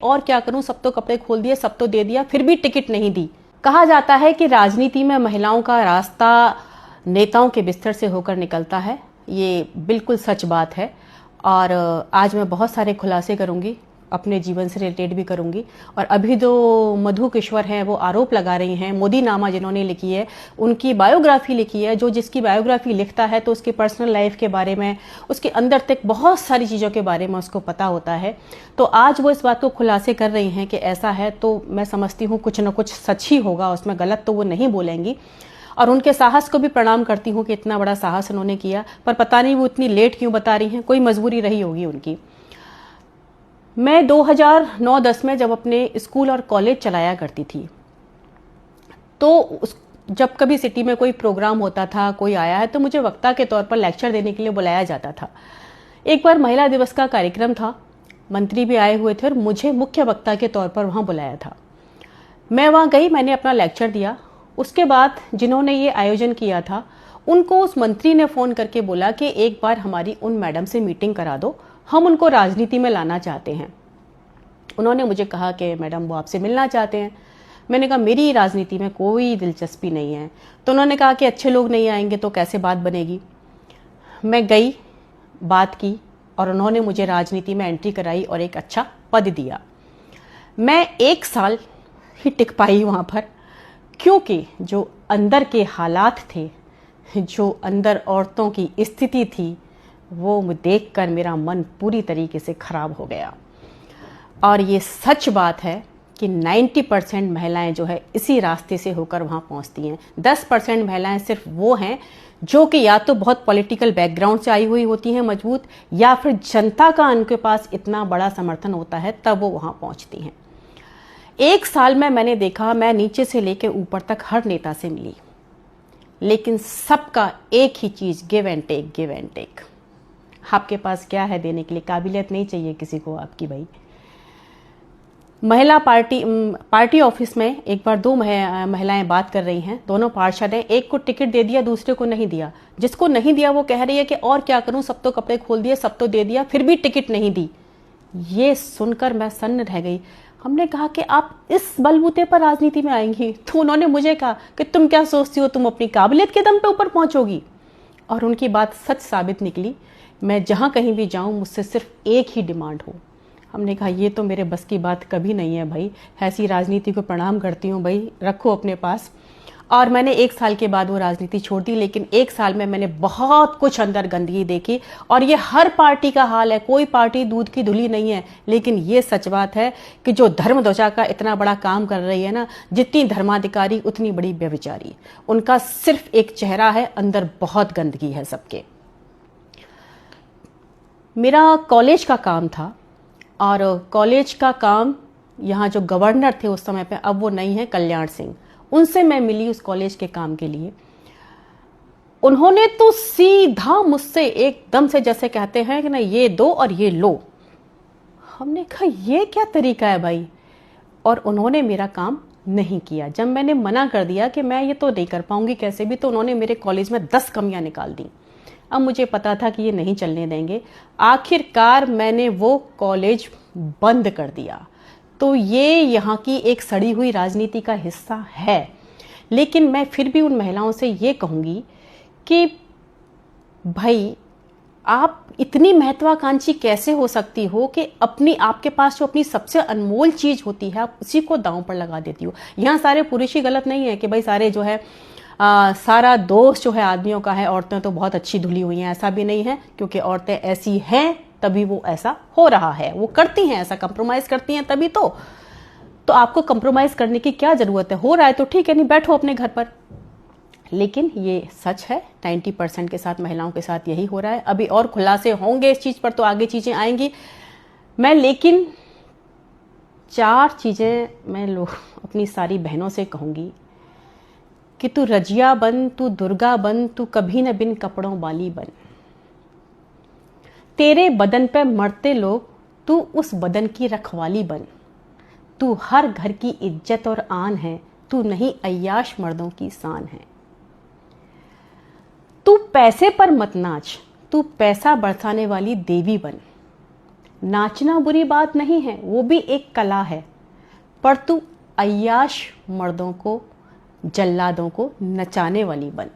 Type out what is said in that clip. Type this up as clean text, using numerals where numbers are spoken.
और क्या करूं, सब तो कपड़े खोल दिए, सब तो दे दिया, फिर भी टिकट नहीं दी। कहा जाता है कि राजनीति में महिलाओं का रास्ता नेताओं के बिस्तर से होकर निकलता है। ये बिल्कुल सच बात है। और आज मैं बहुत सारे खुलासे करूंगी, अपने जीवन से रिलेटेड भी करूंगी। और अभी जो मधु किश्वर हैं वो आरोप लगा रही हैं, मोदी नामा जिन्होंने लिखी है, उनकी बायोग्राफी लिखी है। जो जिसकी बायोग्राफी लिखता है तो उसकी पर्सनल लाइफ के बारे में, उसके अंदर तक बहुत सारी चीज़ों के बारे में उसको पता होता है। तो आज वो इस बात को खुलासे कर रही हैं कि ऐसा है, तो मैं समझती हूँ कुछ ना कुछ सच ही होगा उसमें, गलत तो वो नहीं बोलेंगी। और उनके साहस को भी प्रणाम करती हूँ कि इतना बड़ा साहस उन्होंने किया। पर पता नहीं वो इतनी लेट क्यों बता रही हैं, कोई मजबूरी रही होगी उनकी। मैं 2009-10 में जब अपने स्कूल और कॉलेज चलाया करती थी, तो जब कभी सिटी में कोई प्रोग्राम होता था, कोई आया है, तो मुझे वक्ता के तौर पर लेक्चर देने के लिए बुलाया जाता था। एक बार महिला दिवस का कार्यक्रम था, मंत्री भी आए हुए थे और मुझे मुख्य वक्ता के तौर पर वहाँ बुलाया था। मैं वहाँ गई, मैंने अपना लेक्चर दिया। उसके बाद जिन्होंने ये आयोजन किया था, उनको उस मंत्री ने फ़ोन करके बोला कि एक बार हमारी उन मैडम से मीटिंग करा दो, हम उनको राजनीति में लाना चाहते हैं। उन्होंने मुझे कहा कि मैडम वो आपसे मिलना चाहते हैं। मैंने कहा मेरी राजनीति में कोई दिलचस्पी नहीं है। तो उन्होंने कहा कि अच्छे लोग नहीं आएंगे तो कैसे बात बनेगी। मैं गई, बात की और उन्होंने मुझे राजनीति में एंट्री कराई और एक अच्छा पद दिया। मैं 1 साल ही टिक पाई वहाँ पर, क्योंकि जो अंदर के हालात थे, जो अंदर औरतों की स्थिति थी, वो देखकर मेरा मन पूरी तरीके से खराब हो गया। और ये सच बात है कि 90% महिलाएं जो है इसी रास्ते से होकर वहाँ पहुँचती हैं। 10% महिलाएं सिर्फ वो हैं जो कि या तो बहुत पॉलिटिकल बैकग्राउंड से आई हुई होती हैं मजबूत, या फिर जनता का उनके पास इतना बड़ा समर्थन होता है तब वो वहाँ पहुँचती हैं। 1 साल में मैंने देखा, मैं नीचे से लेकर ऊपर तक हर नेता से मिली, लेकिन सबका एक ही चीज़, give and take, give and take. आपके पास क्या है देने के लिए? काबिलियत नहीं चाहिए किसी को आपकी भाई। महिला पार्टी ऑफिस में एक बार 2 महिलाएं बात कर रही हैं, दोनों पार्षद हैं। एक को टिकट दे दिया, दूसरे को नहीं दिया। जिसको नहीं दिया वो कह रही है कि और क्या करूं, सब तो कपड़े खोल दिए, सब तो दे दिया, फिर भी टिकट नहीं दी। ये सुनकर मैं सन्न रह गई। हमने कहा कि आप इस बलबूते पर राजनीति में आएंगी? तो उन्होंने मुझे कहा कि तुम क्या सोचती हो, तुम अपनी काबिलियत के दम पे ऊपर पहुंचोगी? और उनकी बात सच साबित निकली। मैं जहां कहीं भी जाऊं मुझसे सिर्फ एक ही डिमांड हो। हमने कहा ये तो मेरे बस की बात कभी नहीं है भाई, ऐसी राजनीति को प्रणाम करती हूँ भाई, रखो अपने पास। और मैंने 1 साल के बाद वो राजनीति छोड़ दी। लेकिन 1 साल में मैंने बहुत कुछ अंदर गंदगी देखी, और ये हर पार्टी का हाल है, कोई पार्टी दूध की धुली नहीं है। लेकिन ये सच बात है कि जो धर्म ध्वजा का इतना बड़ा काम कर रही है ना, जितनी धर्माधिकारी उतनी बड़ी व्यभिचारी। उनका सिर्फ एक चेहरा है, अंदर बहुत गंदगी है सबके। मेरा कॉलेज का काम था, और कॉलेज का काम यहाँ जो गवर्नर थे उस समय पे, अब वो नहीं है, कल्याण सिंह, उनसे मैं मिली उस कॉलेज के काम के लिए। उन्होंने तो सीधा मुझसे एकदम से, जैसे कहते हैं कि ना, ये दो और ये लो। हमने कहा ये क्या तरीका है भाई? और उन्होंने मेरा काम नहीं किया। जब मैंने मना कर दिया कि मैं ये तो नहीं कर पाऊंगी कैसे भी, तो उन्होंने मेरे कॉलेज में 10 कमियां निकाल दी। अब मुझे पता था कि ये नहीं चलने देंगे। आखिरकार मैंने वो कॉलेज बंद कर दिया। तो ये यहाँ की एक सड़ी हुई राजनीति का हिस्सा है। लेकिन मैं फिर भी उन महिलाओं से ये कहूँगी कि भाई, आप इतनी महत्वाकांक्षी कैसे हो सकती हो कि आपके पास जो अपनी सबसे अनमोल चीज़ होती है, आप उसी को दांव पर लगा देती हो। यहाँ सारे पुरुष ही गलत नहीं है कि भाई सारे जो है सारा दोष जो है आदमियों का है, औरतें तो बहुत अच्छी धुली हुई हैं, ऐसा भी नहीं है। क्योंकि औरतें ऐसी हैं तभी वो ऐसा हो रहा है, वो करती हैं ऐसा, कंप्रोमाइज़ करती हैं तभी तो आपको कंप्रोमाइज़ करने की क्या ज़रूरत है? हो रहा है तो ठीक है, नहीं बैठो अपने घर पर। लेकिन ये सच है, 90% के साथ, महिलाओं के साथ यही हो रहा है। अभी और खुलासे होंगे इस चीज़ पर, तो आगे चीज़ें आएंगी। लेकिन 4 चीज़ें मैं अपनी सारी बहनों से कहूँगी कि तू रजिया बन, तू दुर्गा बन, तू कभी न बिन कपड़ों वाली बन। तेरे बदन पे मरते लोग, तू उस बदन की रखवाली बन। तू हर घर की इज्जत और आन है, तू नहीं अय्याश मर्दों की शान है। तू पैसे पर मत नाच, तू पैसा बरसाने वाली देवी बन। नाचना बुरी बात नहीं है, वो भी एक कला है, पर तू अय्याश मर्दों को, जल्लादों को नचाने वाली बन।